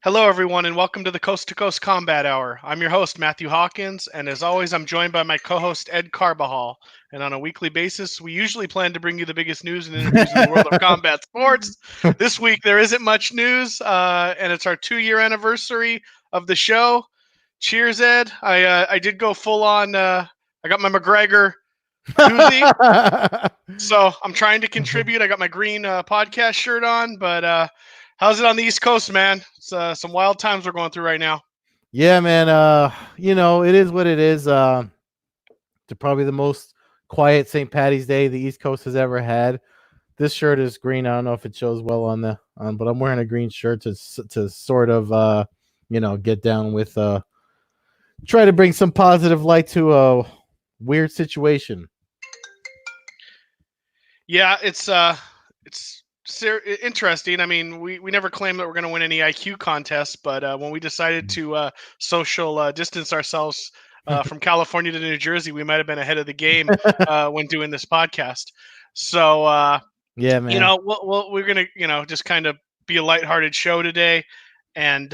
Hello, everyone, and welcome to the Coast-to-Coast Combat Hour. I'm your host, Matthew Hawkins, and as always, I'm joined by my co-host, Ed Carbajal. And on a weekly basis, we usually plan to bring you the biggest news and interviews in the world of combat sports. This week, there isn't much news, and it's our 2-year anniversary of the show. Cheers, Ed. I did go full on. I got my McGregor koozie, so I'm trying to contribute. I got my green podcast shirt on, but how's it on the East Coast, man? It's some wild times we're going through right now. Yeah, man. It is what it is. It's probably the most quiet St. Patty's Day the East Coast has ever had. This shirt is green. I don't know if it shows well on but I'm wearing a green shirt to sort of get down with try to bring some positive light to a weird situation. Yeah, it's interesting. I mean, we never claimed that we're going to win any IQ contests, but when we decided to social distance ourselves from California to New Jersey, we might have been ahead of the game when doing this podcast. So, yeah, man. We're going to, just kind of be a lighthearted show today. And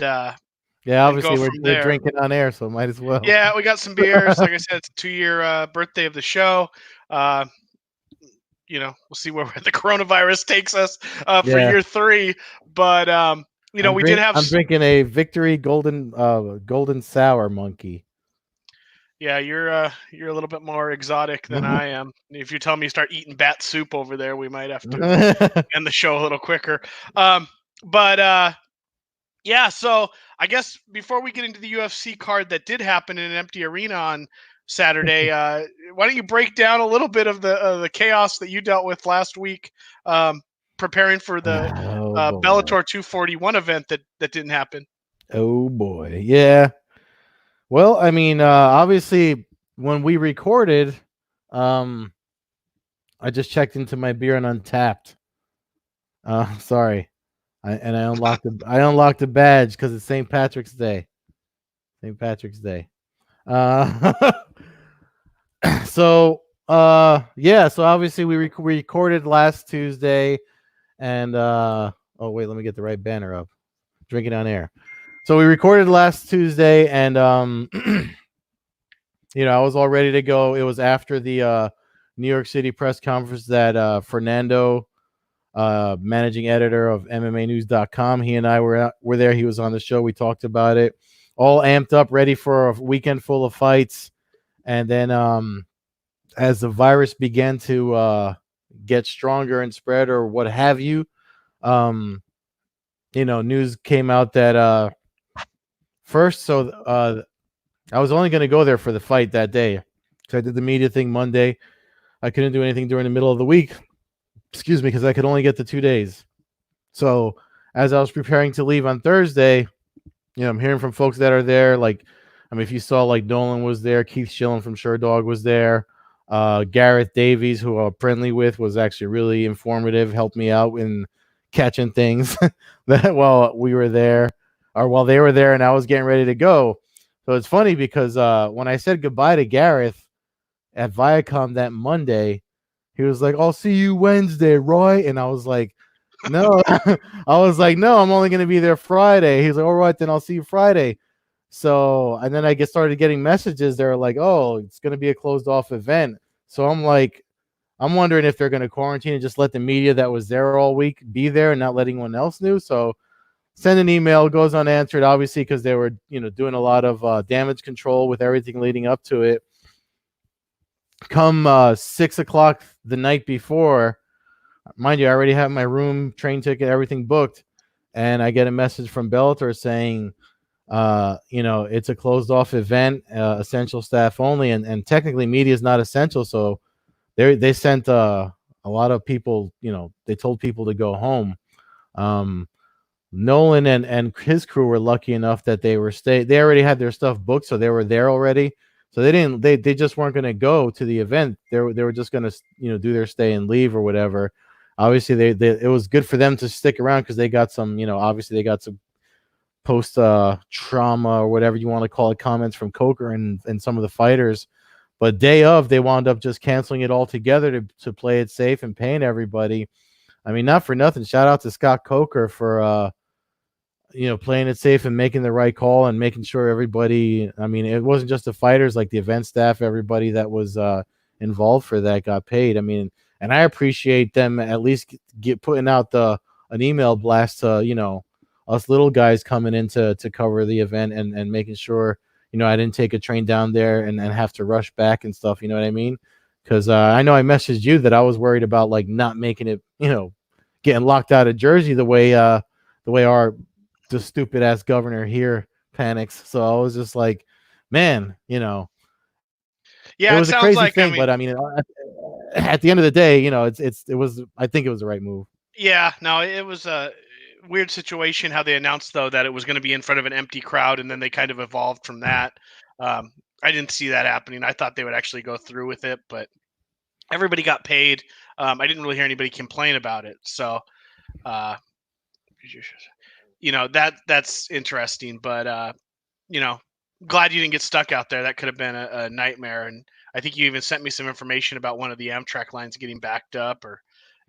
yeah, obviously we're drinking on air, so might as well. Yeah, we got some beers. Like I said, it's a 2-year birthday of the show. We'll see where the coronavirus takes us for year 3. But I'm drinking a Victory Golden Sour Monkey. Yeah, you're a little bit more exotic than I am. If you tell me you start eating bat soup over there, we might have to end the show a little quicker. Yeah, so I guess before we get into the UFC card that did happen in an empty arena on Saturday, why don't you break down a little bit of the chaos that you dealt with last week, preparing for the Bellator 241 event that didn't happen? Oh boy, yeah. Well, I mean, obviously, when we recorded, I just checked into my beer and Untapped. Sorry, I unlocked the badge because it's St. Patrick's Day. St. Patrick's Day. So obviously we recorded last Tuesday, and oh wait, let me get the right banner up. Drinking on air. So we recorded last Tuesday, and I was all ready to go. It was after the New York City press conference that Fernando, managing editor of MMAnews.com, he and I were there. He was on the show. We talked about it. All amped up, ready for a weekend full of fights. And then as the virus began to get stronger and spread or what have you, news came out that first, so I was only going to go there for the fight that day. So I did the media thing Monday. I couldn't do anything during the middle of the week. Excuse me, because I could only get the 2 days. So as I was preparing to leave on Thursday, I'm hearing from folks that are there. Like, I mean, if you saw, like, Nolan was there, Keith Schillen from Sure Dog was there, Gareth Davies, who I'm friendly with, was actually really informative, helped me out in catching things that while we were there, or while they were there, and I was getting ready to go. So it's funny because when I said goodbye to Gareth at Viacom that Monday, he was like, "I'll see you Wednesday, Roy," and I was like, "No," "No, I'm only going to be there Friday." He's like, "All right, then I'll see you Friday." So, and then I started getting messages. They're like, "Oh, it's going to be a closed off event." So I'm like, I'm wondering if they're going to quarantine and just let the media that was there all week be there and not let anyone else know. So send an email, goes unanswered, obviously, because they were, doing a lot of damage control with everything leading up to it. Come 6 o'clock the night before, mind you, I already have my room, train ticket, everything booked, and I get a message from Bellator saying, it's a closed off event, essential staff only, and technically media is not essential. So they sent a lot of people, they told people to go home. Nolan and his crew were lucky enough that they already had their stuff booked, so they were there already. So they just weren't going to go to the event. They were just going to, do their stay and leave or whatever. Obviously it was good for them to stick around because they got some, obviously they got some post trauma or whatever you want to call it, comments from Coker and some of the fighters. But day of, they wound up just canceling it all together to play it safe and paying everybody. I mean, not for nothing. Shout out to Scott Coker for playing it safe and making the right call and making sure everybody. I mean, it wasn't just the fighters, like the event staff, everybody that was involved for that got paid. I mean, and I appreciate them at least putting out an email blast to us little guys coming in to cover the event and making sure I didn't take a train down there and have to rush back and stuff. You know what I mean? Because I know I messaged you that I was worried about like not making it, getting locked out of Jersey the way the stupid ass governor here panics. So I was just like, man, it Yeah, it was a sounds crazy like. thing, but I mean, at the end of the day, it was. I think it was the right move. Yeah, no, it was a weird situation how they announced though that it was going to be in front of an empty crowd, and then they kind of evolved from that. I didn't see that happening. I thought they would actually go through with it, but everybody got paid. I didn't really hear anybody complain about it, so uh, that's interesting. But glad you didn't get stuck out there. That could have been a nightmare. And I think you even sent me some information about one of the Amtrak lines getting backed up, or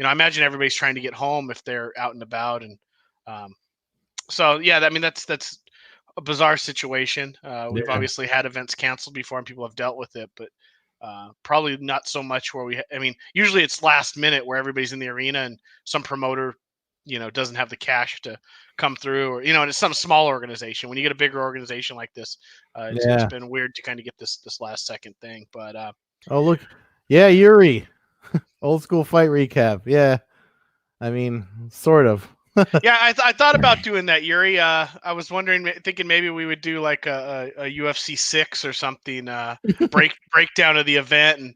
I imagine everybody's trying to get home if they're out and about. And so yeah, I mean that's a bizarre situation. We've Yeah. obviously had events canceled before, and people have dealt with it, but probably not so much where I mean, usually it's last minute where everybody's in the arena and some promoter, doesn't have the cash to come through, or and it's some small organization. When you get a bigger organization like this, it's Yeah. been weird to kind of get this last second thing. But Oh look, yeah, Yuri, old school fight recap. Yeah, I mean, sort of. yeah, I thought about doing that, Yuri. I was thinking maybe we would do like a UFC 6 or something, breakdown of the event, and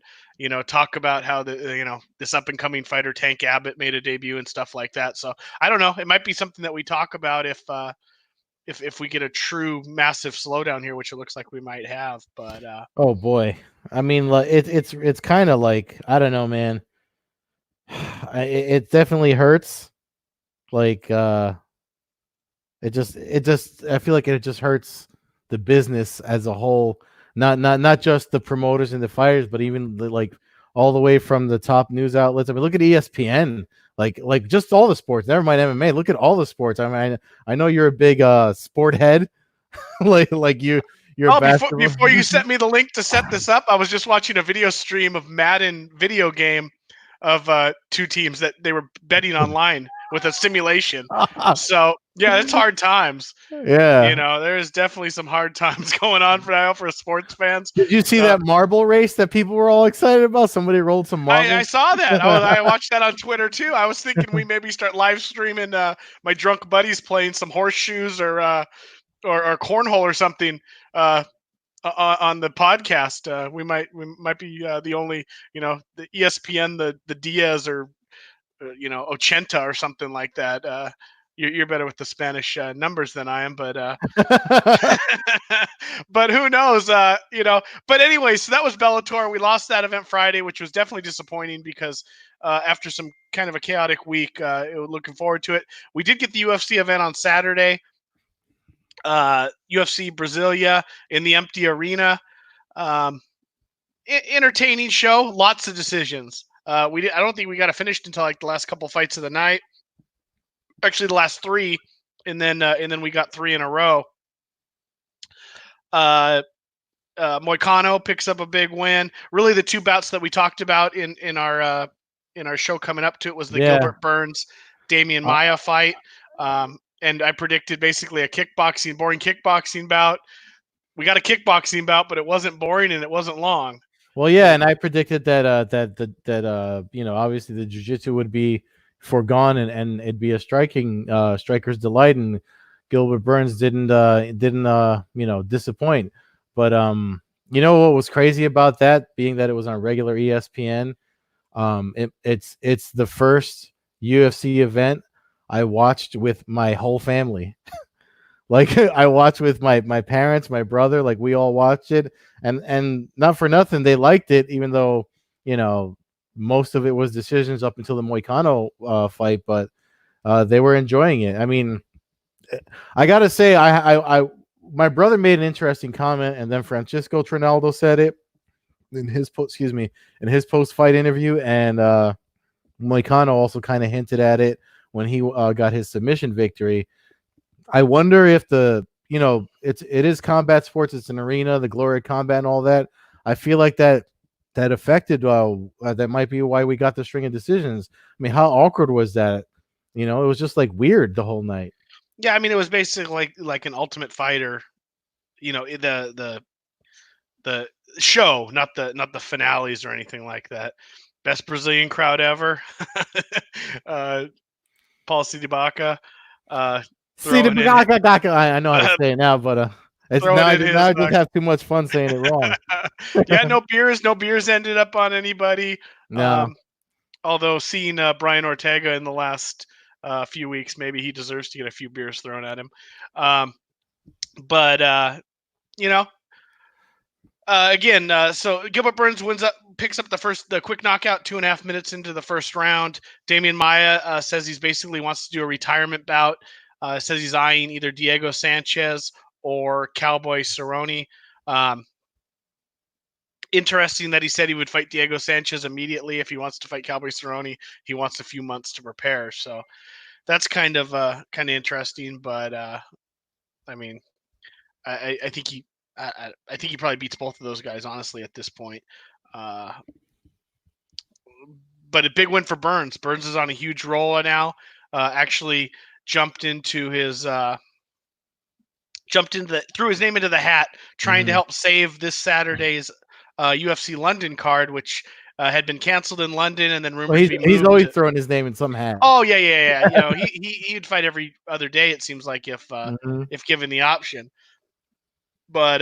talk about how this up and coming fighter Tank Abbott made a debut and stuff like that. So I don't know. It might be something that we talk about if we get a true massive slowdown here, which it looks like we might have. But Oh boy, I mean, like it's kind of like, I don't know, man. It definitely hurts. Like it just I feel like it just hurts the business as a whole. Not just the promoters and the fighters, but even like all the way from the top news outlets. I mean, look at ESPN. Like just all the sports. Never mind MMA. Look at all the sports. I mean, I know you're a big sport head. like you're a basketball. Before you sent me the link to set this up, I was just watching a video stream of Madden video game of two teams that they were betting online with a simulation. So yeah, it's hard times. Yeah. There's definitely some hard times going on for sports fans. Did you see that marble race that people were all excited about? Somebody rolled some marbles. I saw that. I watched that on Twitter too. I was thinking we maybe start live streaming my drunk buddies playing some horseshoes or cornhole or something on the podcast. We might be the only, the ESPN, the Diaz or Ochenta or something like that. You're better with the Spanish numbers than I am, but but who knows? But anyway, so that was Bellator. We lost that event Friday, which was definitely disappointing because after some kind of a chaotic week, looking forward to it. We did get the UFC event on Saturday. UFC Brasilia in the empty arena. Entertaining show, lots of decisions. I don't think we got it finished until like the last couple fights of the night. Actually, the last three, and then we got three in a row. Moicano picks up a big win. Really, the two bouts that we talked about in our show coming up to it was the Gilbert Burns, Damian Maia fight. And I predicted basically a boring kickboxing bout. We got a kickboxing bout, but it wasn't boring and it wasn't long. Well, yeah, and I predicted that obviously the jiu-jitsu would be foregone and it'd be a striker's delight, and Gilbert Burns didn't disappoint. But what was crazy about that, being that it was on regular ESPN, it's the first UFC event I watched with my whole family. Like I watched with my parents, my brother, like we all watched it, and not for nothing, they liked it, even though most of it was decisions up until the Moicano fight, but they were enjoying it. I mean, I gotta say, I my brother made an interesting comment, and then Francisco Trinaldo said it in his post fight interview, and Moicano also kind of hinted at it when he got his submission victory. I wonder if it is combat sports. It's an arena, the glory of combat and all that. I feel like that affected. That might be why we got the string of decisions. I mean, how awkward was that? It was just like weird the whole night. Yeah, I mean, it was basically like an Ultimate Fighter. The show, not the finales or anything like that. Best Brazilian crowd ever. Paul Sidibaca. See the Throwing in I know how to say it now, but it's throwing now in his I just have too much fun saying it wrong. yeah, no beers ended up on anybody. No. Although seeing Brian Ortega in the last few weeks, maybe he deserves to get a few beers thrown at him. But you know, again, so Gilbert Burns picks up the quick knockout 2.5 minutes into the first round. Damian Maia says he's basically wants to do a retirement bout. Says he's eyeing either Diego Sanchez or Cowboy Cerrone. Interesting that he said he would fight Diego Sanchez immediately. If he wants to fight Cowboy Cerrone, he wants a few months to prepare. So that's kind of interesting. But I mean, I think he probably beats both of those guys, honestly, at this point. But a big win for Burns. Burns is on a huge roll now. Actually threw his name into the hat, trying to help save this Saturday's UFC London card, which had been canceled in London and then rumored to be moved. He's always throwing his name in some hat. Oh yeah. He'd fight every other day, it seems like, if given the option. But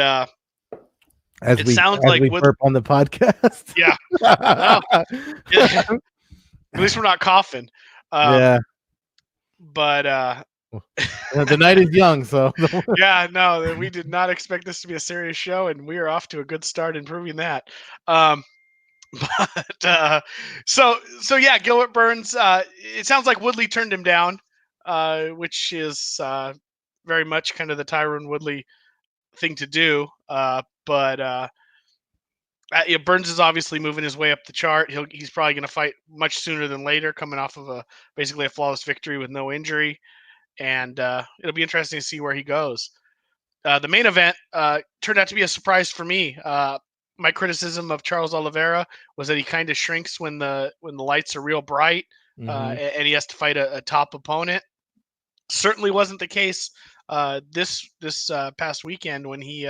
it sounds like we burp on the podcast. Yeah. Well, at least we're not coughing. Yeah. But the night is young, so yeah, no, we did not expect this to be a serious show, and we are off to a good start in proving that. So yeah, Gilbert Burns. It sounds like Woodley turned him down, which is very much kind of the Tyron Woodley thing to do. But Burns is obviously moving his way up the chart. He's probably going to fight much sooner than later, coming off of basically a flawless victory with no injury, and it'll be interesting to see where he goes. The main event turned out to be a surprise for me. My criticism of Charles Oliveira was that he kind of shrinks when the lights are real bright, and he has to fight a top opponent. Certainly wasn't the case this past weekend, when he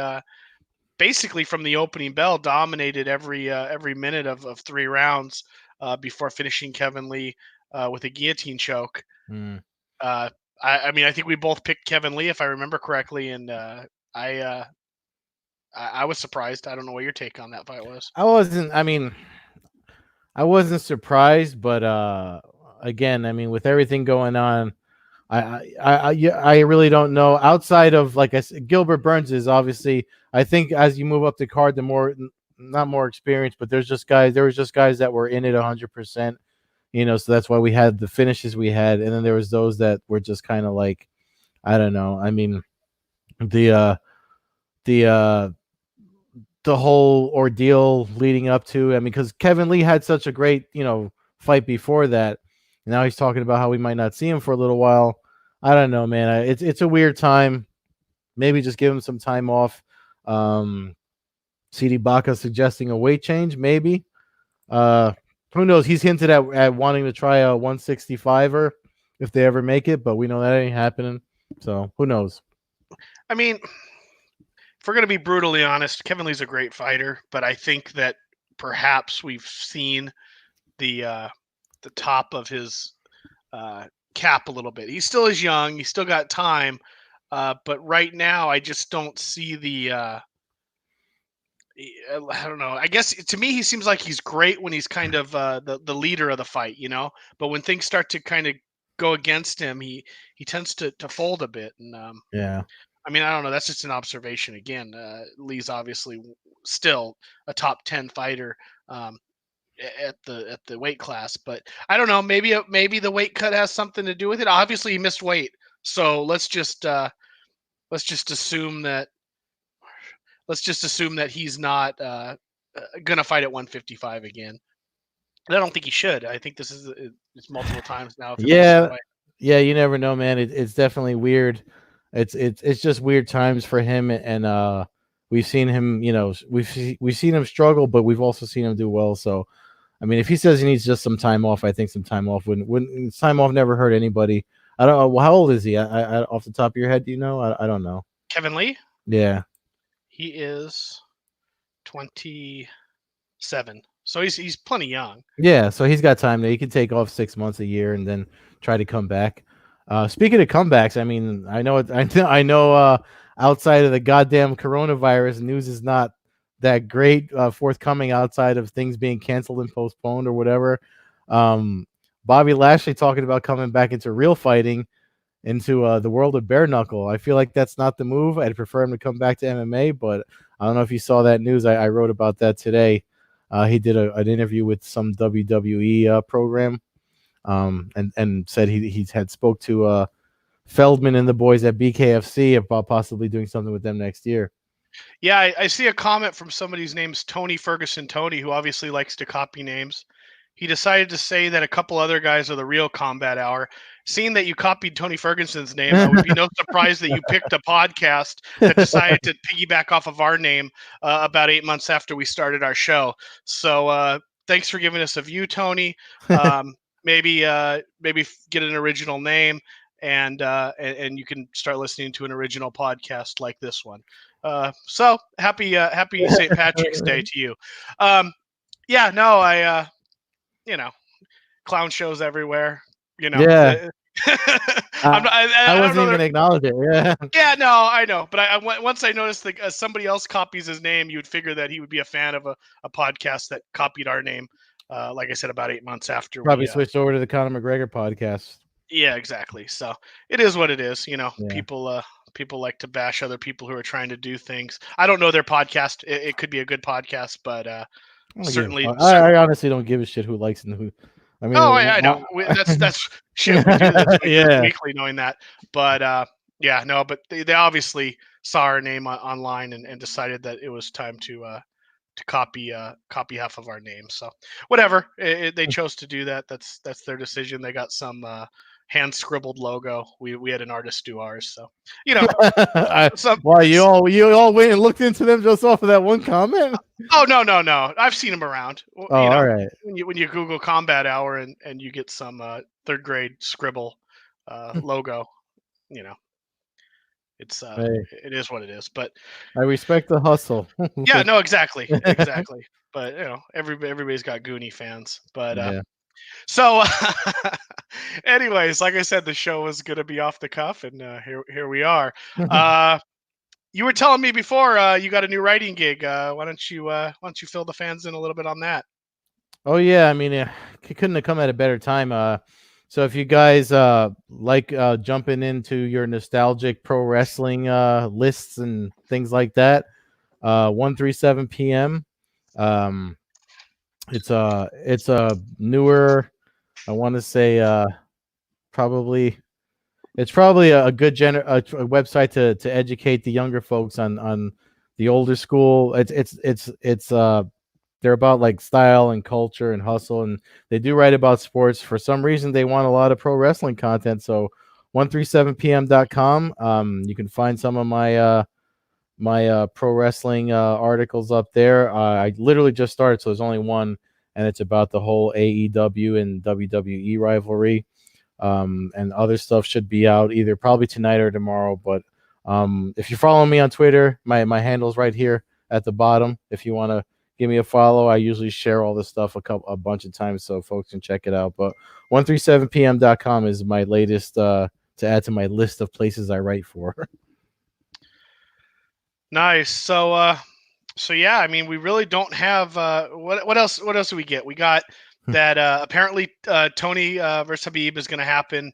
basically from the opening bell dominated every minute of 3 rounds before finishing Kevin Lee with a guillotine choke. I mean, I think we both picked Kevin Lee, if I remember correctly, and I was surprised. I don't know what your take on that fight was. I wasn't surprised, but again, I mean, with everything going on, I really don't know. Outside of, like I said, Gilbert Burns is obviously, I think as you move up the card, the more, not more experience, but there was just guys that were in it 100%. So that's why we had the finishes we had, and then there was those that were just kind of like, I don't know. I mean, the whole ordeal leading up to, I mean, because Kevin Lee had such a great, fight before that. Now he's talking about how we might not see him for a little while. I don't know, man. It's a weird time. Maybe just give him some time off. CD Baca suggesting a weight change, maybe. Who knows? He's hinted at wanting to try a 165er if they ever make it, but we know that ain't happening. So who knows? I mean, if we're going to be brutally honest, Kevin Lee's a great fighter, but I think that perhaps we've seen the top of his cap a little bit. He still is young. He's still got time. But right now, I just don't see the I don't know. I guess to me, he seems like he's great when he's kind of the leader of the fight, But when things start to kind of go against him, he tends to fold a bit. And yeah, I mean, I don't know. That's just an observation. Again, Lee's obviously still a top 10 fighter at the weight class, but I don't know. Maybe the weight cut has something to do with it. Obviously, he missed weight, so let's just assume that he's not gonna fight at 155 again. And I don't think he should. I think this is it's multiple times now. Yeah. You never know, man. It's definitely weird. It's just weird times for him, and we've seen him, we've seen him struggle, but we've also seen him do well. So, I mean, if he says he needs just some time off, I think some time off wouldn't time off never hurt anybody. I don't know. Well, how old is he? I off the top of your head, do you know? I don't know. Kevin Lee, Yeah. he is 27, so he's plenty young. Yeah, so he's got time there. He can take off 6 months a year and then try to come back. Speaking of comebacks, I mean, I know I know outside of the goddamn coronavirus, news is not that great forthcoming outside of things being canceled and postponed or whatever. Bobby Lashley talking about coming back into real fighting, into the world of bare knuckle. I feel like that's not the move. I'd prefer him to come back to MMA, but I don't know if you saw that news. I wrote about that today. He did an interview with some WWE program, and said he had spoke to Feldman and the boys at BKFC about possibly doing something with them next year. Yeah, I see a comment from somebody whose name's Tony Ferguson Tony, who obviously likes to copy names. He decided to say that a couple other guys are the real Combat Hour. Seeing that you copied Tony Ferguson's name, I would be no surprise that you picked a podcast that decided to piggyback off of our name about 8 months after we started our show. So thanks for giving us a view, Tony. Maybe get an original name, and you can start listening to an original podcast like this one. So happy St. Patrick's Day to you. Yeah, no, clown shows everywhere. Yeah. I wasn't even know going to acknowledge it. Yeah. Yeah, no, I know. But once I noticed that somebody else copies his name, you would figure that he would be a fan of a podcast that copied our name. Like I said, about 8 months after Probably switched over to the Conor McGregor podcast. Yeah, exactly. So it is what it is. Yeah. People like to bash other people who are trying to do things. I don't know their podcast. It could be a good podcast, but certainly. I honestly don't give a shit who likes and who. I mean, I know. That's shit. We do this weekly, knowing that. But yeah, no. But they obviously saw our name online and decided that it was time to copy half of our name. So whatever, they chose to do that. That's their decision. They got some hand scribbled logo. We had an artist do ours. So why you all went and looked into them just off of that one comment? Oh no. I've seen them around. Oh, all right. When you Google Combat Hour and you get some third grade scribble logo, it's it is what it is. But I respect the hustle. Yeah, no, exactly. But everybody's got Goonie fans. But yeah. So anyways, like I said, the show was gonna be off the cuff, and here we are. You were telling me before you got a new writing gig. Why don't you fill the fans in a little bit on that? Oh yeah, I mean, it couldn't have come at a better time. So if you guys like jumping into your nostalgic pro wrestling lists and things like that, 137 p.m. It's a newer, I want to say it's probably a good a website to educate the younger folks on the older school. It's they're about like style and culture and hustle, and they do write about sports. For some reason, they want a lot of pro wrestling content. So 137pm.com. You can find some of my my pro wrestling articles up there. I literally just started, so there's only one, and it's about the whole AEW and WWE rivalry. And other stuff should be out either probably tonight or tomorrow. But if you're following me on Twitter, my handle's right here at the bottom. If you want to give me a follow, I usually share all this stuff a bunch of times so folks can check it out. But 137pm.com is my latest to add to my list of places I write for. Nice. So yeah, I mean, we really don't have what else do we get? We got that apparently Tony versus Khabib is going to happen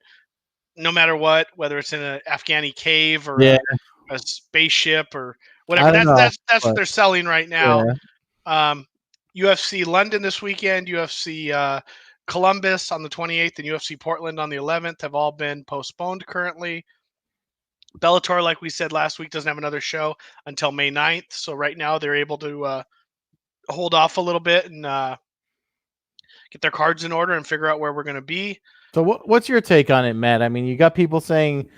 no matter what, whether it's in an Afghani cave or a spaceship or whatever. That's what they're selling right now. Yeah. UFC London this weekend, UFC Columbus on the 28th, and UFC Portland on the 11th have all been postponed currently. Bellator, like we said last week, doesn't have another show until May 9th. So right now they're able to hold off a little bit and get their cards in order and figure out where we're going to be. So what's your take on it, Matt? I mean, you got people saying,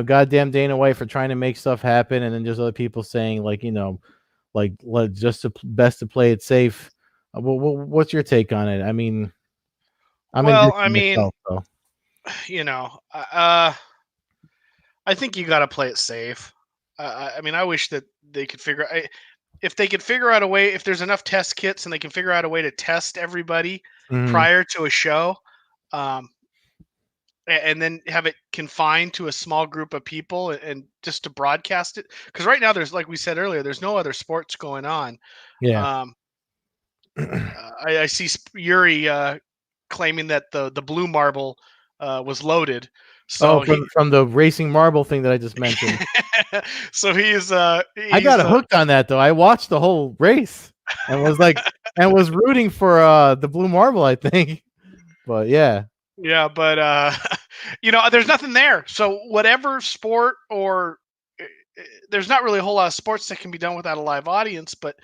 goddamn Dana White for trying to make stuff happen, and then just other people saying just best to play it safe. What's your take on it? I mean, I'm Well, indifferent myself, so. you know, uh, I think you got to play it safe. I mean, I wish that they could if they could figure out a way, if there's enough test kits and they can figure out a way to test everybody Mhm. prior to a show, um, and then have it confined to a small group of people and just to broadcast it. Because right now, there's, like we said earlier, there's no other sports going on. Yeah. Um, I see Yuri claiming that the blue marble was loaded. Oh, So from the racing marble thing that I just mentioned. so I got hooked on that though. I watched the whole race and was rooting for the blue marble, I think. But yeah. yeah, but there's nothing there. So whatever sport there's not really a whole lot of sports that can be done without a live audience, but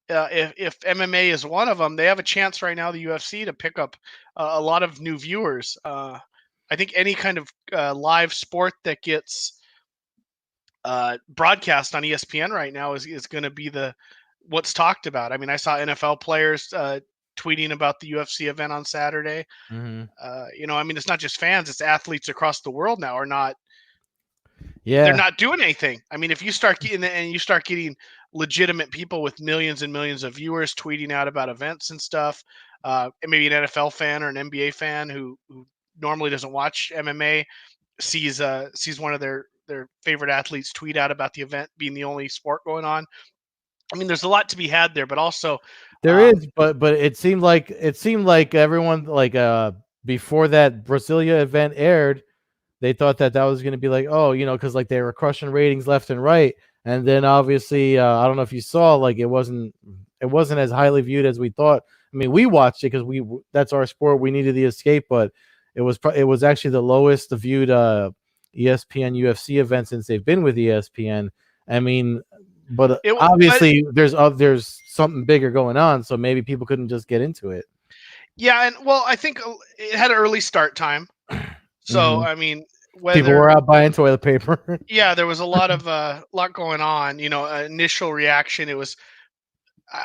if MMA is one of them, they have a chance right now, the UFC, to pick up a lot of new viewers. I think any kind of live sport that gets broadcast on ESPN right now is going to be what's talked about. I mean, I saw NFL players tweeting about the UFC event on Saturday. Mhm. I mean, it's not just fans; it's athletes across the world now are not. They're Yeah. not doing anything. I mean, if you start getting legitimate people with millions and millions of viewers tweeting out about events and stuff, and maybe an NFL fan or an NBA fan who normally doesn't watch MMA sees one of their favorite athletes tweet out about the event being the only sport going on. I mean, there's a lot to be had there, but also, There um, is, but it seemed like everyone before that Brasilia event aired, they thought that was going to be like, oh, because like they were crushing ratings left and right, and then obviously I don't know if you saw, like it wasn't as highly viewed as we thought. I mean, we watched it because that's our sport. We needed the escape, but it was actually the lowest viewed ESPN UFC event since they've been with ESPN. I mean, but but obviously there's something bigger going on, so maybe people couldn't just get into it. yeah, and well, I think it had an early start time. So Mhm. I mean, People were whether out buying toilet paper. yeah, there was a lot going on. Initial reaction. It was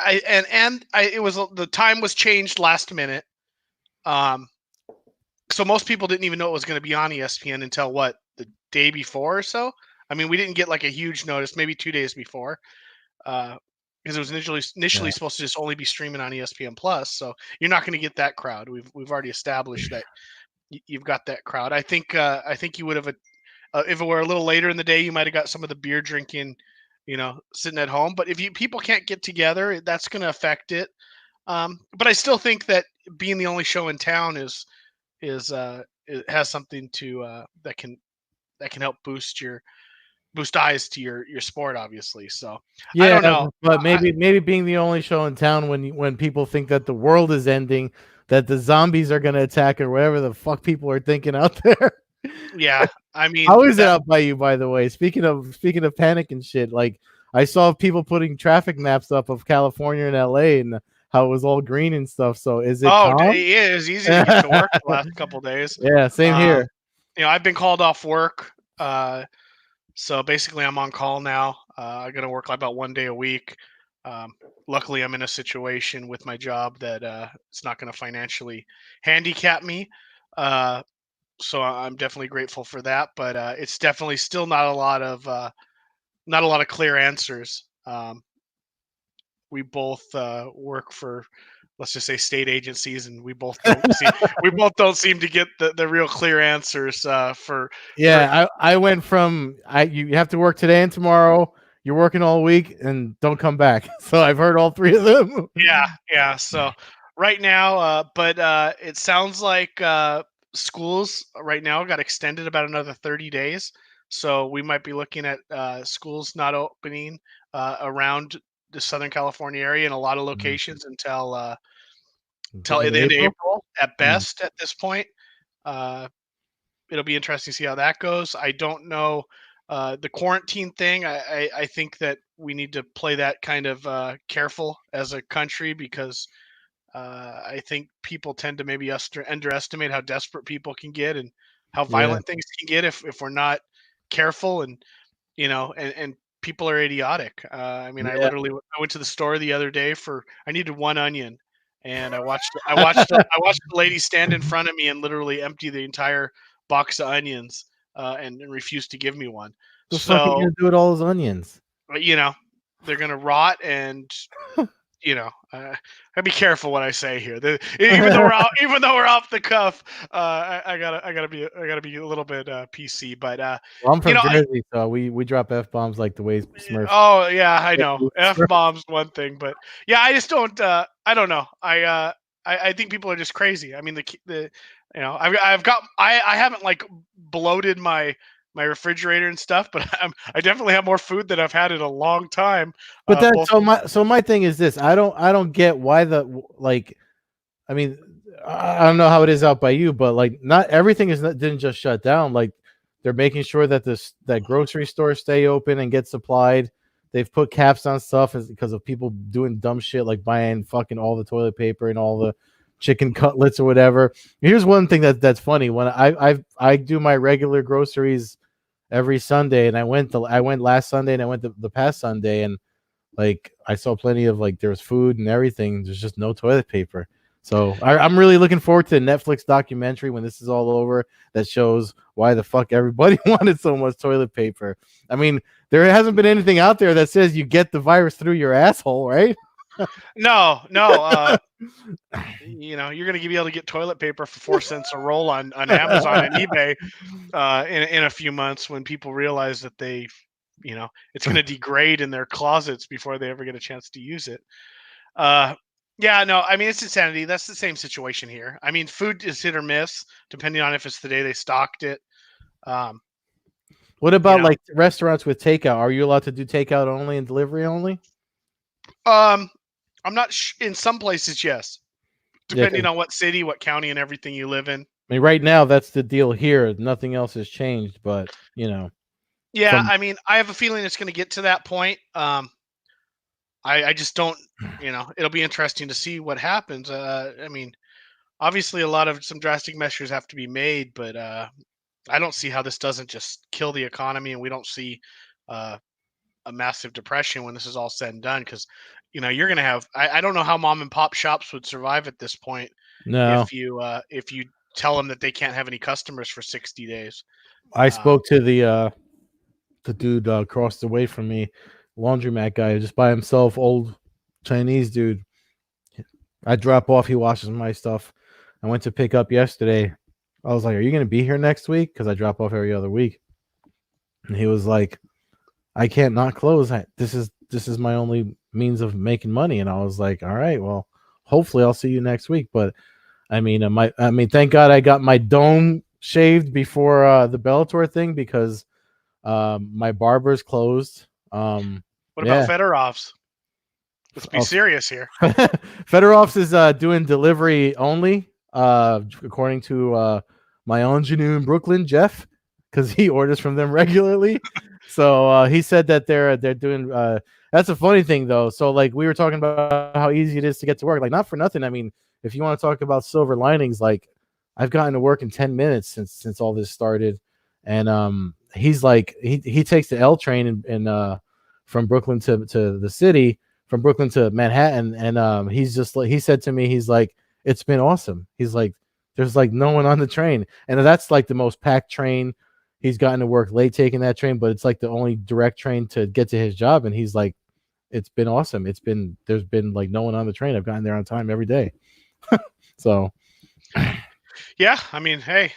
it was the time was changed last minute. Um, so most people didn't even know it was going to be on ESPN until the day before or so. I mean, we didn't get like a huge notice, maybe 2 days before, because it was initially Yeah. supposed to just only be streaming on ESPN Plus. So you're not going to get that crowd. We've already established that you've got that crowd. I think you would have if it were a little later in the day, you might have got some of the beer drinking, sitting at home. But if people can't get together, that's going to affect it. But I still think that being the only show in town it has something to that can help boost eyes to your sport, obviously. So I Yeah, don't know. but maybe being the only show in town when people think that the world is ending, that the zombies are gonna attack or whatever the fuck people are thinking out there. Yeah, I mean How is it that. out by you, by the way? Speaking of panic and shit, like I saw people putting traffic maps up of California and LA and how it was all green and stuff. So is it Oh, calm? it is easy to get to work the last couple days. Yeah, same Um, here. I've been called off work. So basically, I'm on call now. I got to work like about 1 day a week. Um, Luckily, I'm in a situation with my job that it's not going to financially handicap me. Uh, so I'm definitely grateful for that. But it's definitely still not a lot of clear answers. We both work for, let's just say, state agencies, and we both don't seem to get the real clear answers for Yeah, I went from you have to work today and tomorrow. You're working all week and don't come back. So I've heard all three of them. yeah. So right now, but it sounds like schools right now got extended about another 30 days. So we might be looking at schools not opening around the Southern California area in a lot of Mhm. locations until The end of the end of April? April at Mm. best at this point. Uh, it'll be interesting to see how that goes. I don't know the quarantine thing. I think that we need to play that kind of careful as a country because I think people tend to maybe underestimate how desperate people can get and how Yeah. violent things can get if we're not careful, and and people are idiotic. I mean, I Yeah. literally I went to the store the other day I needed one onion, and I watched the lady stand in front of me and literally empty the entire box of onions, and refused to give me one. The fuck are you So, gonna do with all those onions? you know, they're gonna rot, and I be careful what I say here. Even though we're off the cuff, I gotta be a little bit PC. But Well, I'm you from know, Jersey, so we drop F bombs like the way Smurfs. oh yeah, I know. F bombs one thing, but yeah, I just don't. I don't know. I think people are just crazy. I mean, I haven't like bloated my refrigerator and stuff, but I definitely have more food than I've had in a long time. But that Both. so my thing is this. I don't get why like. I mean, I don't know how it is out by you, but like not everything didn't just shut down. Like they're making sure that that grocery stores stay open and get supplied. They've put caps on stuff because of people doing dumb shit like buying fucking all the toilet paper and all the chicken cutlets or whatever. Here's one thing that's funny. When I do my regular groceries every Sunday, and I went last Sunday and I went the past Sunday, and like I saw plenty of like there's food and everything. There's just no toilet paper. So I'm really looking forward to the Netflix documentary when this is all over that shows why the fuck everybody wanted so much toilet paper. I mean, there hasn't been anything out there that says you get the virus through your asshole, right? No. You're gonna be able to get toilet paper for 4 cents a roll on Amazon and eBay in a few months when people realize that it's gonna degrade in their closets before they ever get a chance to use it. Yeah, no, I mean it's insanity. That's the same situation here. I mean, food is hit or miss depending on if it's the day they stocked it. Um, What you about know, like restaurants with takeout? Are you allowed to do takeout only and delivery only? um, I'm not in some places, yes, Yeah, 'cause, depending on what city, what county, and everything you live in. I mean, right now that's the deal here. Nothing else has changed, but Yeah, some I mean, I have a feeling it's going to get to that point. I just don't, it'll be interesting to see what happens. I mean, obviously, some drastic measures have to be made, but I don't see how this doesn't just kill the economy, and we don't see uh, a massive depression when this is all said and done. Because you're going to have. I don't know how mom and pop shops would survive at this point no. if you tell them that they can't have any customers for 60 days. I Um, spoke to the dude across the way from me, laundromat guy, just by himself, old Chinese dude. I drop off, he washes my stuff. I went to pick up yesterday. I was like, "Are you going to be here next week?" Because I drop off every other week. And he was like, "I can't not close. This is my only means of making money." And I was like, "All right, well, hopefully I'll see you next week." But I mean, thank God I got my dome shaved before the Bellator thing because my barber's closed. what about Yeah. Fedorovs? Let's be serious here. Fedorov's is doing delivery only, according to my ingenue in Brooklyn, Jeff, because he orders from them regularly. So he said that they're doing. That's a funny thing though. So like we were talking about how easy it is to get to work. Like not for nothing. I mean, if you want to talk about silver linings, like I've gotten to work in 10 minutes since all this started, and he's like he takes the L train and from Brooklyn to the city, from Brooklyn to Manhattan, and he's just like he said to me, he's like, it's been awesome. He's like, there's like no one on the train, and that's like the most packed train. He's gotten to work late taking that train, but it's like the only direct train to get to his job, and he's like, it's been awesome. There's been like no one on the train. I've gotten there on time every day. So Yeah, I mean, hey,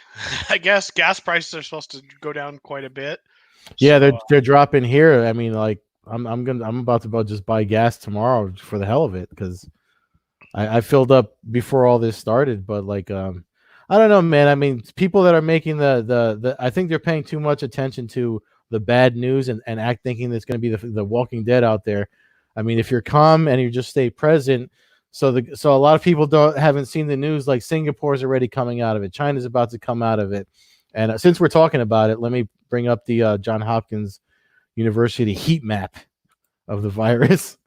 I guess gas prices are supposed to go down quite a bit. yeah, So they're dropping here. I mean, like I'm about to just buy gas tomorrow for the hell of it because I filled up before all this started, but like I don't know, man. I mean, people that are making the I think they're paying too much attention to the bad news and thinking there's going to be the Walking Dead out there. I mean, if you're calm and you just stay present, so a lot of people haven't seen the news. Like Singapore's already coming out of it, China's about to come out of it, and since we're talking about it, let me bring up the John Hopkins University heat map of the virus.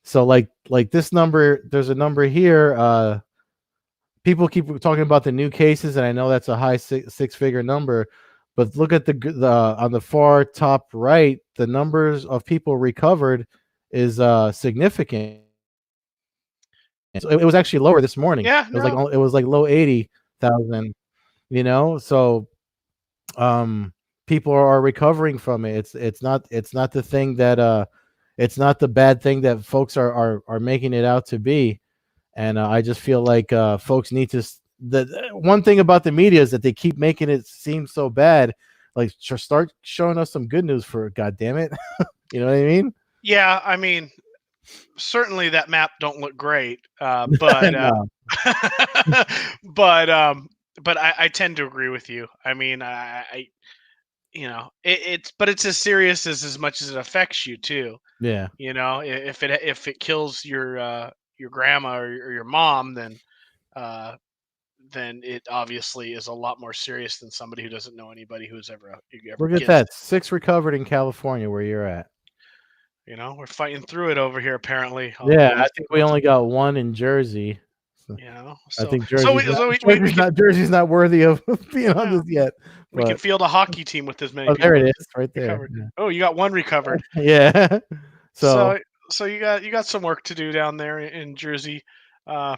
So like this number, there's a number here. People keep talking about the new cases, and I know that's a high six-figure number, But look at the on the far top right, the numbers of people recovered is significant. So it was actually lower this morning. Yeah, It was like low 80,000. So people are recovering from it. It's not the thing that it's not the bad thing that folks are making it out to be. And I just feel like folks need to. The one thing about the media is that they keep making it seem so bad. Like, start showing us some good news for God damn it. You know what I mean? Yeah, I mean, certainly that map don't look great, but No. but I tend to agree with you. I mean, but it's as serious as much as it affects you too. Yeah. If it kills your grandma or your mom, uh, then it obviously is a lot more serious than somebody who doesn't know anybody who's ever Look at gets that. it. 6 recovered in California where you're at. We're fighting through it over here apparently. Yeah, At I least, think we only got one in Jersey. So I So think so we so Jersey's not worthy of being on yeah, this yet. we can But field a hockey team with as many there people it as is, right there. recovered. Oh, you got one recovered. Yeah. So, So so you got some work to do down there in Jersey. Uh,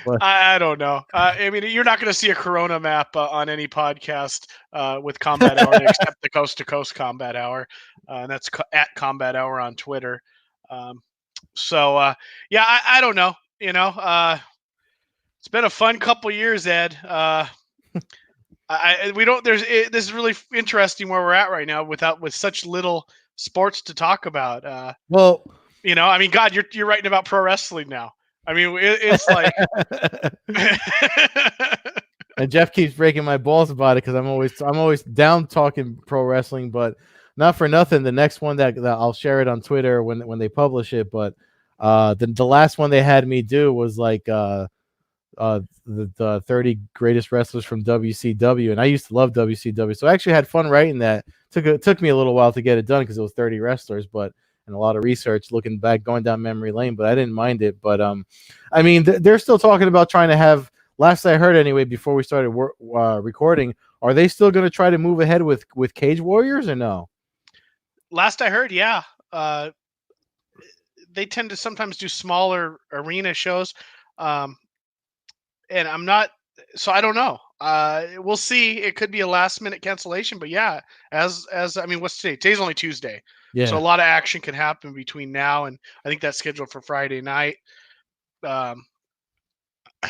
but I don't know. I mean, you're not going to see a Corona map on any podcast with Combat Hour except the Coast to Coast Combat Hour, and that's at Combat Hour on Twitter. Um, yeah, I don't know. It's been a fun couple years, Ed. We don't. This is really interesting where we're at right now with such little sports to talk about. well, I mean, God, you're writing about pro wrestling now. I mean, it's like. and Jeff keeps breaking my balls about it because I'm always down talking pro wrestling, but not for nothing. The next one that I'll share it on Twitter when they publish it, but the last one they had me do was like the 30 greatest wrestlers from WCW, and I used to love WCW, so I actually had fun writing that. Took me a little while to get it done because it was 30 wrestlers, but and a lot of research looking back, going down memory lane, but I didn't mind it. But I mean, they're still talking about trying to have. Last I heard, anyway, before we started recording, are they still going to try to move ahead with Cage Warriors or no? Last I heard, yeah. They tend to sometimes do smaller arena shows, and I'm not. So I don't know. We'll see. It could be a last minute cancellation, but yeah. As I mean, what's today? Today's only Tuesday, so a Yeah. lot of action can happen between now and I think that's scheduled for Friday night. Um,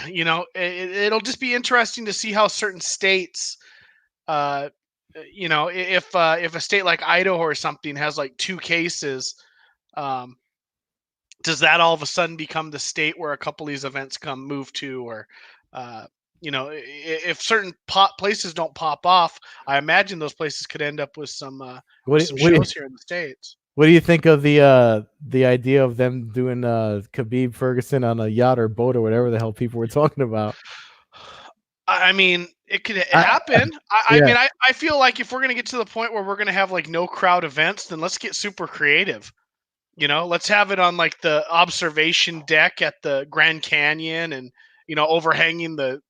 it'll just be interesting to see how certain states, uh, if a state like Idaho or something has like 2 cases, um, does that all of a sudden become the state where a couple of these events move to, or if certain places don't pop off, I imagine those places could end up with some shows here in the States. What do you think of the idea of them doing Khabib Ferguson on a yacht or boat or whatever the hell people were talking about? I mean, it could happen. I mean, I feel like if we're going to get to the point where we're going to have like no crowd events, then let's get super creative. Let's have it on like the observation deck at the Grand Canyon and, overhanging the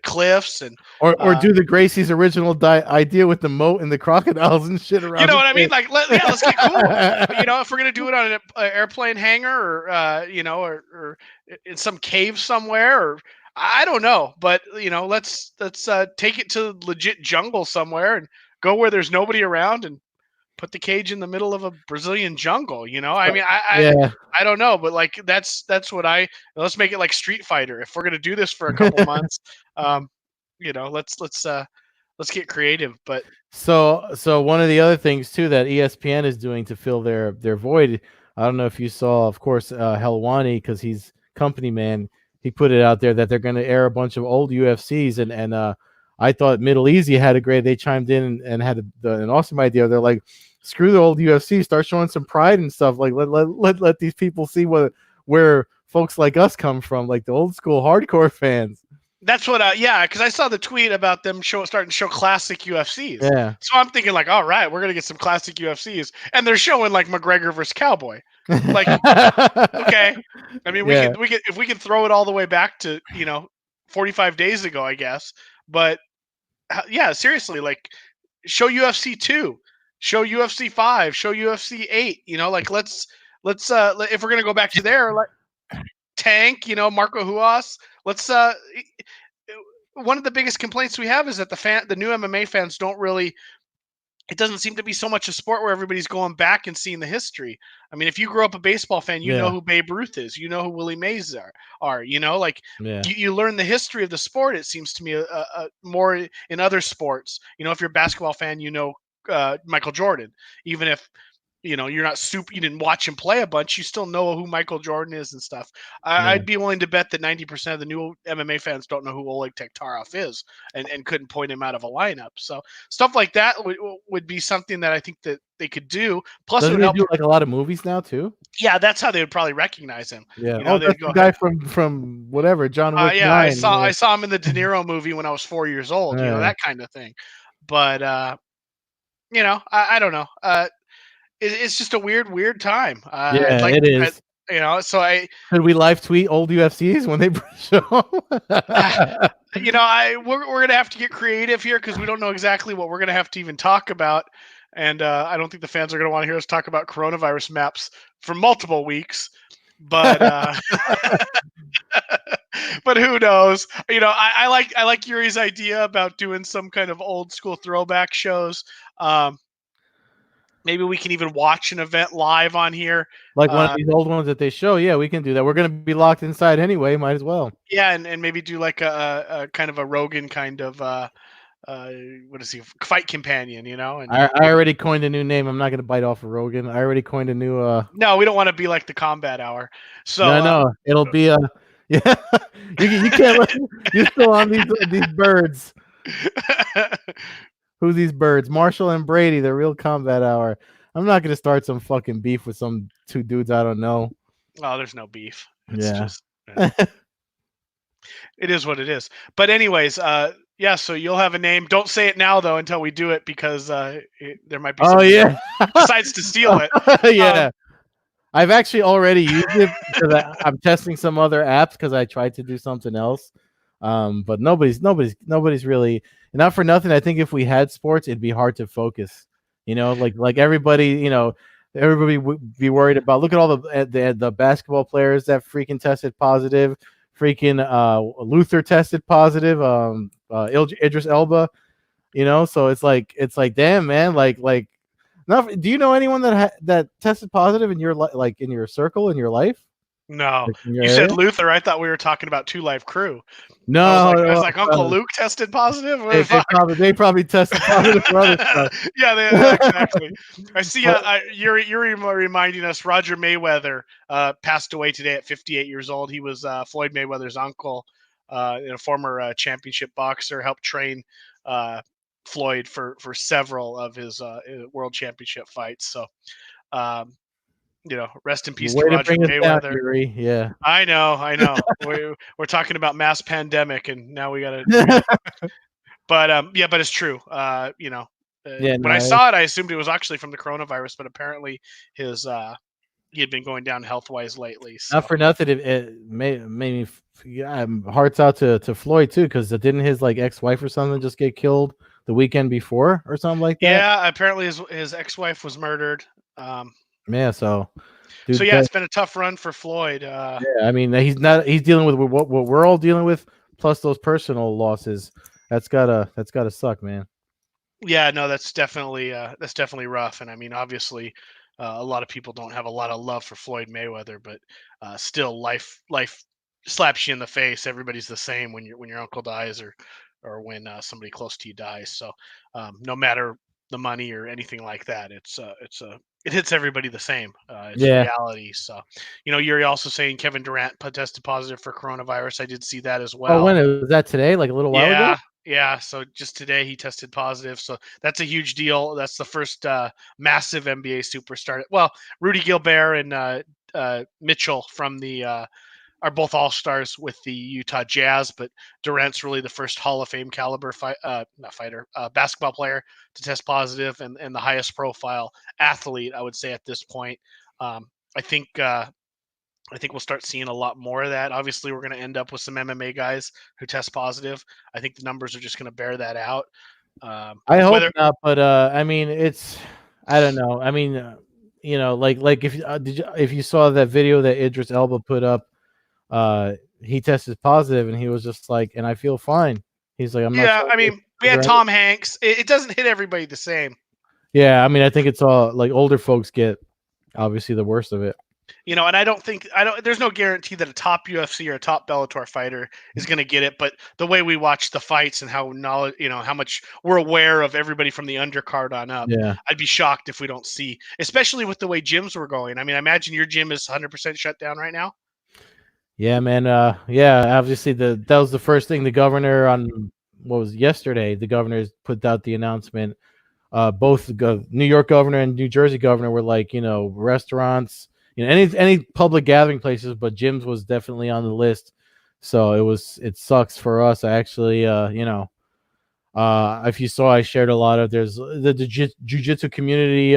cliffs and or do the Gracie's original idea with the moat and the crocodiles and shit around. You know what I mean? Like, let's get cool. If we're gonna do it on an airplane hangar, or or in some cave somewhere, or I don't know, but let's take it to legit jungle somewhere and go where there's nobody around and put the cage in the middle of a Brazilian jungle. I mean, I don't know, but like that's what let's make it like Street Fighter. If we're gonna do this for a couple months, let's get creative. But so one of the other things too that ESPN is doing to fill their void, I don't know if you saw, of course, Helwani, because he's company man. He put it out there that they're going to air a bunch of old UFCs, and I thought Middle Easy had a great. They chimed in and had an awesome idea. They're like, screw the old UFC, start showing some pride and stuff. Like let these people see where folks like us come from, like the old school hardcore fans. That's what, because I saw the tweet about them starting to show classic UFCs. Yeah. So I'm thinking like, all right, we're gonna get some classic UFCs, and they're showing like McGregor versus Cowboy. Like, okay, I mean, we can if we can throw it all the way back to 45 days ago, I guess. But yeah, seriously, like show UFC 2, show UFC 5, show UFC 8. Like if we're gonna go back to there, like Tank, Marco Huas. Let's one of the biggest complaints we have is that the new MMA fans don't really. It doesn't seem to be so much a sport where everybody's going back and seeing the history. I mean, if you grew up a baseball fan, you know Yeah, who Babe Ruth is, you know who Willie Mays are like yeah, you learn the history of the sport. It seems to me more in other sports. If you're a basketball fan, Michael Jordan, even if you're not super, you didn't watch him play a bunch, you still know who Michael Jordan is and stuff. yeah, I'd be willing to bet that 90% of the new MMA fans don't know who Oleg Tektarov is and couldn't point him out of a lineup. So stuff like that would be something that I think that they could do. Plus, it doesn't would he help. do like a lot of movies now too? Yeah, that's how they would probably recognize him. Yeah. Oh, They'd that's go, the guy from whatever John Wick yeah, 9. Yeah. I saw him in the De Niro movie when I was 4 years old. Yeah. That kind of thing. But I don't know. It's just a weird time. I'd Yeah, like, it is. so Could we live tweet old UFCs when they show? we're gonna have to get creative here because we don't know exactly what we're gonna have to even talk about, and I don't think the fans are gonna want to hear us talk about coronavirus maps for multiple weeks. But but who knows? I like Yuri's idea about doing some kind of old school throwback shows. Maybe we can even watch an event live on here. Like one of these old ones that they show. Yeah, we can do that. We're gonna be locked inside anyway. Might as well. Yeah, and maybe do like a kind of a Rogan kind of what is he, fight companion, and I already coined a new name. I'm not gonna bite off of Rogan. I already coined a new. No, we don't want to be like the Combat Hour. So No, it'll be a. Yeah, you can't. You're still on these birds. Who's these birds? Marshall and Brady, the real Combat Hour. I'm not gonna start some fucking beef with some two dudes I don't know. Oh, there's no beef. It's Yeah. just it is what it is. But anyways, yeah. So you'll have a name. Don't say it now though until we do it because there might be. Oh yeah. Decides to steal it. Yeah. I've actually already used it because I'm testing some other apps because I tried to do something else. But nobody's really, not for nothing. I think if we had sports, it'd be hard to focus. Like everybody, everybody would be worried about. Look at all the basketball players that freaking tested positive. Freaking Luther tested positive. Idris Elba. So it's like damn, man. Like, now, do you know anyone that tested positive in your like in your circle in your life? No, Like in your you area? said Luther. I thought we were talking about Two Live Crew. No, I was like Uncle Luke tested positive. they probably tested positive for other stuff. Yeah, exactly. I see. You're reminding us. Roger Mayweather passed away today at 58 years old. He was Floyd Mayweather's uncle, a former championship boxer. Helped train Floyd for several of his world championship fights. So, rest in peace to Roger Mayweather. Down, Yuri. Yeah, I know. we're talking about mass pandemic, and now we gotta. But but it's true. When I saw it, I assumed it was actually from the coronavirus, but apparently his he had been going down health wise lately. So. Not for nothing, it made me. Yeah, hearts out to Floyd too, because didn't his like ex-wife or something just get killed the weekend before or something like that? Yeah, apparently his ex-wife was murdered. Yeah, so. Dude, so yeah, it's been a tough run for Floyd. Yeah, I mean he's dealing with what we're all dealing with, plus those personal losses. That's gotta suck, man. Yeah, no, that's definitely rough. And I mean, obviously, a lot of people don't have a lot of love for Floyd Mayweather, but still, life slaps you in the face. Everybody's the same when your uncle dies or when somebody close to you dies. So no matter the money or anything like that, it hits everybody the same. It's reality. So, you're also saying Kevin Durant tested positive for coronavirus. I did see that as well. Oh, when was that today? Like a little while ago? Yeah. So just today he tested positive. So that's a huge deal. That's the first massive NBA superstar. Well, Rudy Gobert and Mitchell from the are both all-stars with the Utah Jazz, but Durant's really the first Hall of Fame caliber basketball player to test positive and the highest profile athlete, I would say, at this point. I think I think we'll start seeing a lot more of that. Obviously, we're going to end up with some MMA guys who test positive. I think the numbers are just going to bear that out. I hope Whether not, but I mean, I don't know. I mean, like if if you saw that video that Idris Elba put up, he tested positive and he was just like, and I feel fine. He's like, I'm not Yeah, sure. I mean, we had Tom Hanks. It doesn't hit everybody the same. Yeah, I mean, I think it's all like older folks get obviously the worst of it. And there's no guarantee that a top UFC or a top Bellator fighter is going to get it, but the way we watch the fights and how knowledge, how much we're aware of everybody from the undercard on up, Yeah. I'd be shocked if we don't see, especially with the way gyms were going. I mean, I imagine your gym is 100% shut down right now. Yeah, man. Yeah, obviously that was the first thing the governor on what was yesterday. The governors put out the announcement. Both the New York governor and New Jersey governor were like, restaurants, any public gathering places, but gyms was definitely on the list. So it sucks for us. I actually, if you saw, I shared a lot of the jiu-jitsu community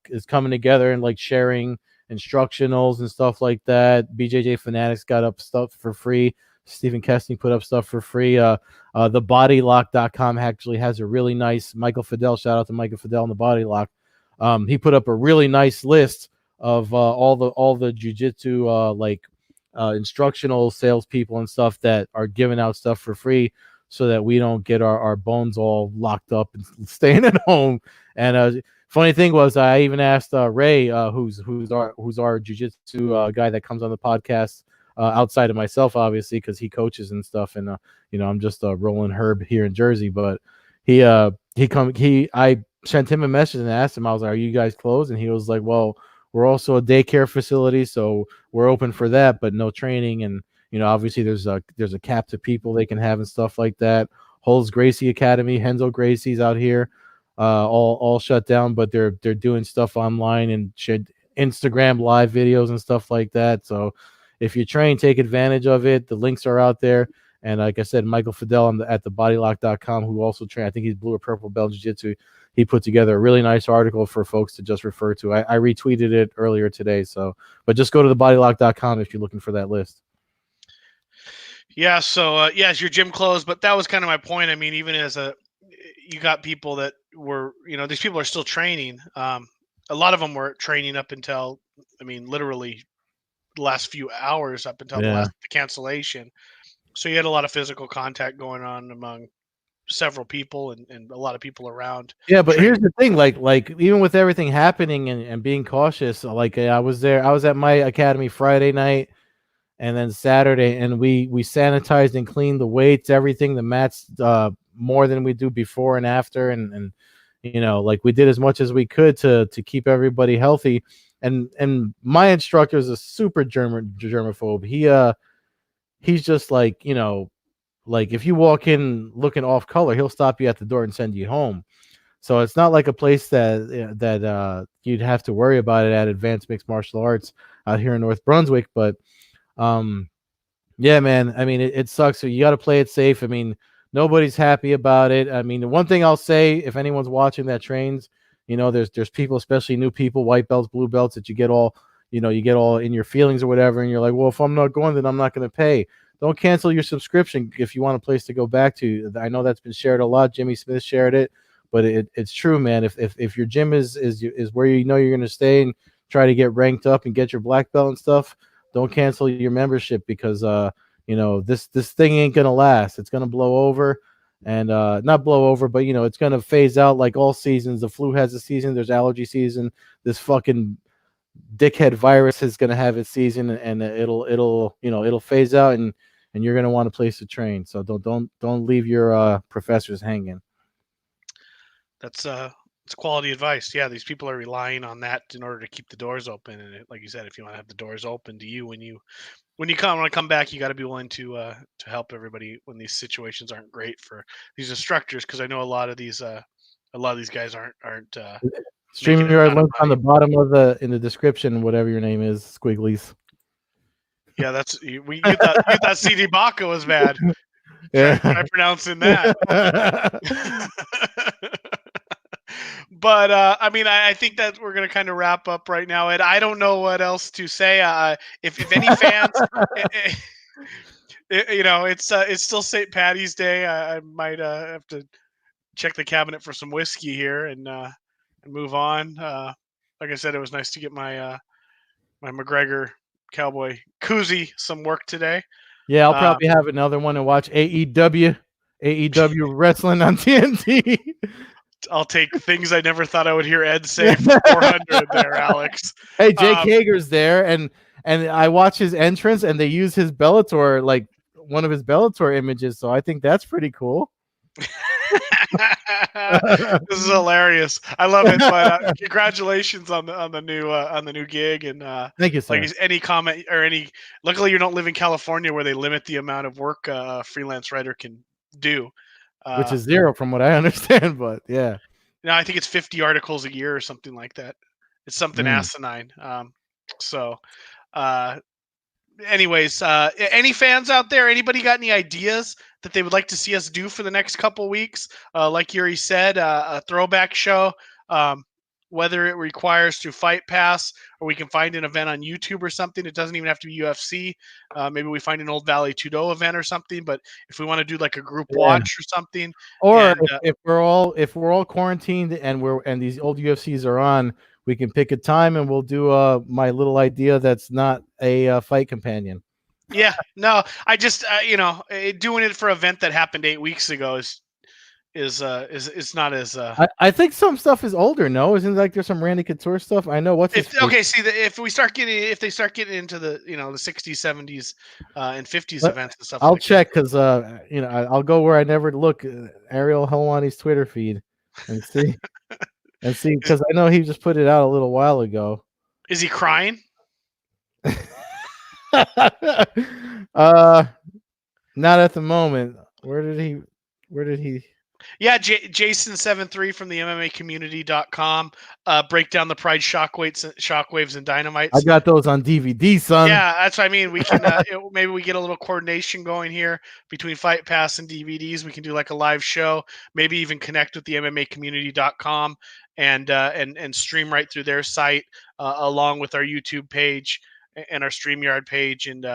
is coming together and like sharing instructionals and stuff like that. BJJ Fanatics got up stuff for free. Stephen Kesting put up stuff for free. The bodylock.com actually has a really nice Michael Fidel. Shout out to Michael Fidel and the Body Lock. He put up a really nice list of all the jiu-jitsu instructional salespeople and stuff that are giving out stuff for free, so that we don't get our bones all locked up and staying at home. And funny thing was, I even asked Ray, who's our jiu-jitsu guy that comes on the podcast outside of myself, obviously, because he coaches and stuff. And I'm just a rolling herb here in Jersey. But I sent him a message and asked him. I was like, "Are you guys closed?" And he was like, "Well, we're also a daycare facility, so we're open for that, but no training." And obviously there's a cap to people they can have and stuff like that. Hull's Gracie Academy, Henzo Gracie's out here, all shut down, but they're doing stuff online and Instagram live videos and stuff like that. So if you train, take advantage of it. The links are out there. And like I said, Michael Fidel at the bodylock.com, who also trained, I think he's blue or purple belt jiu-jitsu. He put together a really nice article for folks to just refer to. I retweeted it earlier today. But just go to the bodylock.com if you're looking for that list. Yeah. So, is your gym closed? But that was kind of my point. I mean, even you got people that were, these people are still training. A lot of them were training up until, literally the last few hours up until the cancellation. So you had a lot of physical contact going on among several people and a lot of people around. Yeah, but here's the thing, like even with everything happening and being cautious, like I was at my academy Friday night and then Saturday, and we sanitized and cleaned the weights, everything, the mats, more than we do before and after, and like we did as much as we could to keep everybody healthy. And my instructor is a super germaphobe. He's just like, like if you walk in looking off color, he'll stop you at the door and send you home. So it's not like a place that you'd have to worry about it at Advanced Mixed Martial Arts out here in North Brunswick. But yeah, man, I mean, it sucks. So you got to play it safe. I mean, nobody's happy about it. I mean, the one thing I'll say, if anyone's watching that trains, there's people, especially new people, white belts, blue belts, that you get all in your feelings or whatever. And you're like, well, if I'm not going, then I'm not going to pay. Don't cancel your subscription if you want a place to go back to. I know that's been shared a lot. Jimmy Smith shared it, but it's true, man. If your gym is where you're going to stay and try to get ranked up and get your black belt and stuff, don't cancel your membership, because this thing ain't gonna last. It's gonna blow over, and not blow over, but it's gonna phase out like all seasons. The flu has a season. There's allergy season. This fucking dickhead virus is gonna have its season, and it'll phase out, and you're gonna want a place to train. So don't leave your professors hanging. That's it's quality advice. Yeah, these people are relying on that in order to keep the doors open. And like you said, if you want to have the doors open to you when you want to come back, you got to be willing to help everybody when these situations aren't great for these instructors. Because I know a lot of these guys aren't. StreamYard link on the bottom in the description, whatever your name is, Squigglies. Yeah, that's you thought CD Baca was bad. Yeah, try pronouncing that. But I mean, I think that we're gonna kind of wrap up right now, and I don't know what else to say. If any fans, it's still St. Patty's Day. I might have to check the cabinet for some whiskey here and move on. Like I said, it was nice to get my McGregor Cowboy koozie some work today. Yeah, I'll Uh, probably have another one to watch AEW wrestling on TNT. I'll take things I never thought I would hear Ed say for 400 there, Alex. Hey, Jake Hager's there, and I watch his entrance, and they use his Bellator, like one of his Bellator images. So I think that's pretty cool. This is hilarious. I love it. But congratulations on the new gig. And Thank you, sir. like any comment or any. Luckily, you don't live in California where they limit the amount of work a freelance writer can do. Which is 0 from what I understand, but yeah. I think it's 50 articles a year or something like that. It's something asinine. So, anyways, any fans out there? Anybody got any ideas that they would like to see us do for the next couple weeks? Like Yuri said, a throwback show. Whether it requires through Fight Pass or we can find an event on YouTube or something. It doesn't even have to be UFC. Maybe we find an old Valley Tudo event or something. But if we want to do like a group watch or something, or if we're all quarantined and these old UFCs are on, we can pick a time and we'll do my little idea that's not a fight companion. Yeah, no, I just doing it for an event that happened 8 weeks ago is not as I think some stuff is older. No, isn't like there's some Randy Couture stuff? I know what's okay. See, if they start getting into the the 60s, 70s, and 50s events and stuff. I'll check because I'll go where I never look. Ariel Helwani's Twitter feed and see because I know he just put it out a little while ago. Is he crying? Not at the moment. Where did he? Yeah, Jason73 from the MMAcommunity.com. Break down the Pride shockwaves and dynamites. I got those on DVD, son. Yeah, that's what I mean. We can maybe we get a little coordination going here between Fight Pass and DVDs. We can do like a live show, maybe even connect with the MMAcommunity.com and stream right through their site along with our YouTube page and our StreamYard page and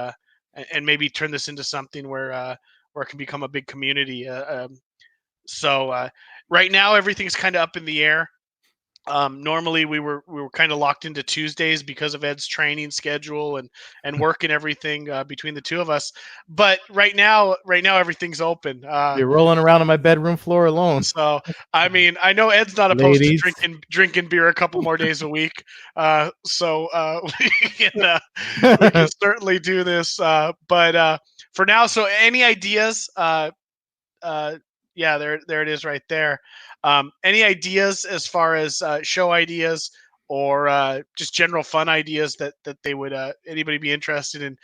maybe turn this into something where it can become a big community. So right now everything's kind of up in the air. Normally we were kind of locked into Tuesdays because of Ed's training schedule and work and everything between the two of us. But right now everything's open. You're rolling around on my bedroom floor alone. So I mean, I know Ed's not opposed to drinking beer a couple more days a week. So we can certainly do this. But for now, so any ideas? Yeah, there it is right there. Any ideas as far as show ideas or just general fun ideas that they would anybody be interested in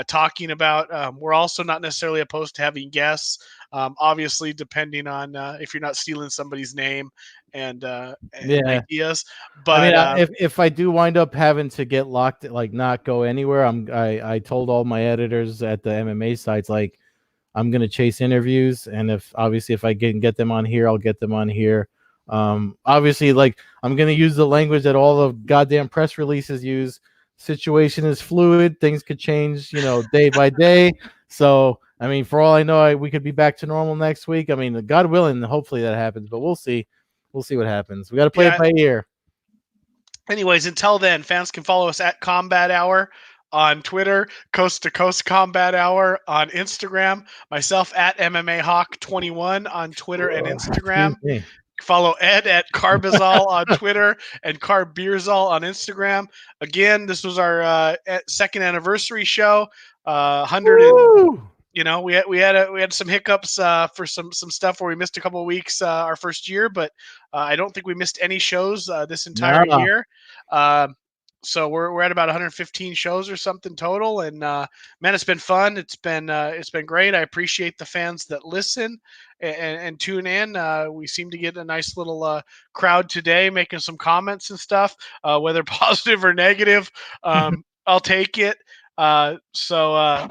talking about? We're also not necessarily opposed to having guests. Obviously, depending on if you're not stealing somebody's name and ideas. But I mean, if I do wind up having to get locked, like not go anywhere, I told all my editors at the MMA sites like, I'm going to chase interviews. And if I can get them on here, I'll get them on here. Obviously, like I'm going to use the language that all the goddamn press releases use. Situation is fluid. Things could change, day by day. So, I mean, for all I know, we could be back to normal next week. I mean, God willing, hopefully that happens, but we'll see. We'll see what happens. We got to play it by ear. Anyways, until then, fans can follow us at Combat Hour on Twitter, Coast to Coast Combat Hour on Instagram, myself at MMA Hawk 21 on Twitter and Instagram. Follow Ed at Carbazol on Twitter and Carbeerzol on Instagram. Again, this was our second anniversary show. 100 and we had some hiccups for some stuff where we missed a couple of weeks our first year, but I don't think we missed any shows this entire year. So we're at about 115 shows or something total, and man, it's been fun. It's been great. I appreciate the fans that listen and tune in. We seem to get a nice little crowd today, making some comments and stuff, whether positive or negative. I'll take it. So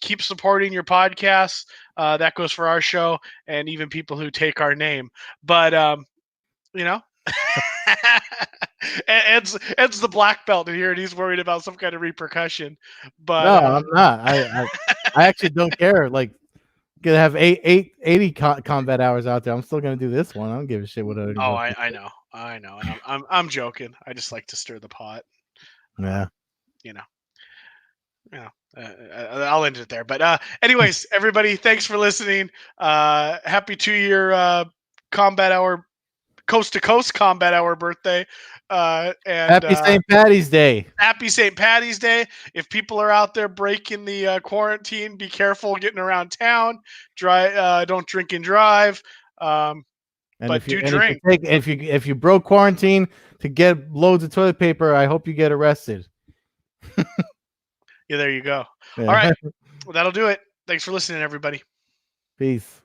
keep supporting your podcasts. That goes for our show and even people who take our name. But You know, Ed's the black belt in here, and he's worried about some kind of repercussion. But No, I'm not. I actually don't care. Like, gonna have 80 combat hours out there. I'm still gonna do this one. I don't give a shit what other. oh, I know, and I'm joking. I just like to stir the pot. Yeah. You know. Yeah. I'll end it there. But anyways, everybody, thanks for listening. Happy 2-year combat hour, coast to coast combat hour birthday. And Happy St. Paddy's Day. Happy St. Paddy's Day. If people are out there breaking the quarantine, be careful getting around town. Don't drink and drive. And But do drink. If you broke quarantine to get loads of toilet paper, I hope you get arrested. Yeah, there you go. Yeah. All right. Well, that'll do it. Thanks for listening, everybody. Peace.